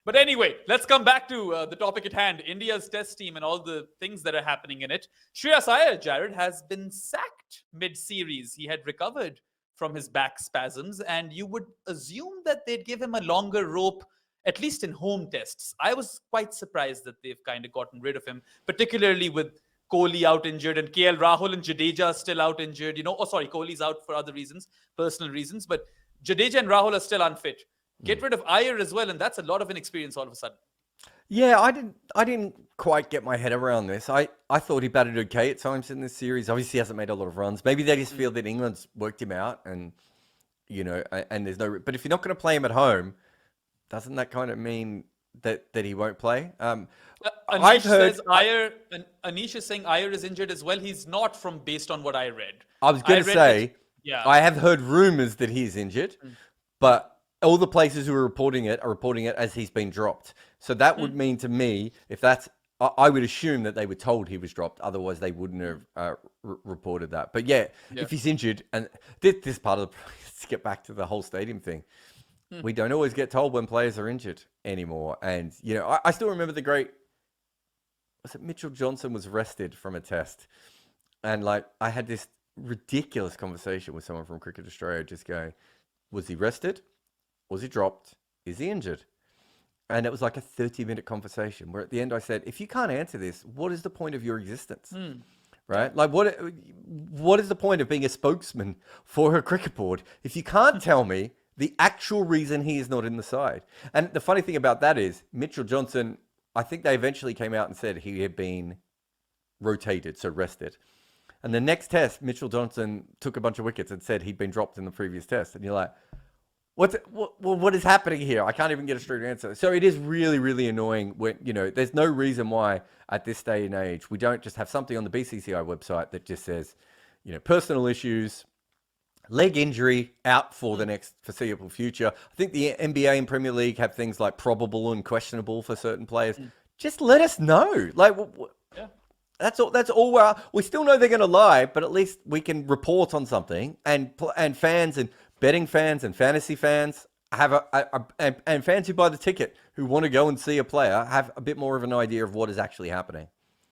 But anyway, let's come back to the topic at hand, India's test team and all the things that are happening in it. Shreyas Iyer, Jarrod, has been sacked mid-series. He had recovered from his back spasms, and you would assume that they'd give him a longer rope, at least in home tests. I was quite surprised that they've kind of gotten rid of him, particularly with Kohli out injured and KL Rahul and Jadeja still out injured. Kohli's out for other reasons, personal reasons, but Jadeja and Rahul are still unfit. Get rid of Iyer as well, and that's a lot of inexperience all of a sudden. Yeah, I didn't quite get my head around this. I thought he batted okay at times in this series. Obviously, he hasn't made a lot of runs. Maybe they just feel that England's worked him out, and and there's no. But if you're not going to play him at home, doesn't that kind of mean that he won't play? Anish says Anish is saying Iyer is injured as well. He's not, based on what I read. I was going to say, I have heard rumors that he's injured, but all the places who are reporting it as he's been dropped. So that would mean to me, I would assume that they were told he was dropped. Otherwise, they wouldn't have reported that. But if he's injured, and this part of let's get back to the whole stadium thing. We don't always get told when players are injured anymore. And, I still remember Mitchell Johnson was rested from a test. And I had this ridiculous conversation with someone from Cricket Australia just going, was he rested? Was he dropped? Is he injured? And it was like a 30-minute conversation where at the end I said, if you can't answer this, what is the point of your existence? Right? What is the point of being a spokesman for a cricket board if you can't tell me the actual reason he is not in the side? And the funny thing about that is Mitchell Johnson, I think they eventually came out and said he had been rotated, so rested. And the next test, Mitchell Johnson took a bunch of wickets and said he'd been dropped in the previous test. And you're like, what is happening here? I can't even get a straight answer. So it is really, really annoying when, there's no reason why at this day and age, we don't just have something on the BCCI website that just says, personal issues, leg injury, out for the next foreseeable future. I think the NBA and Premier League have things like probable and questionable for certain players. Just let us know. That's all. We still know they're going to lie, but at least we can report on something. And fans and betting fans and fantasy fans and fans who buy the ticket who want to go and see a player have a bit more of an idea of what is actually happening.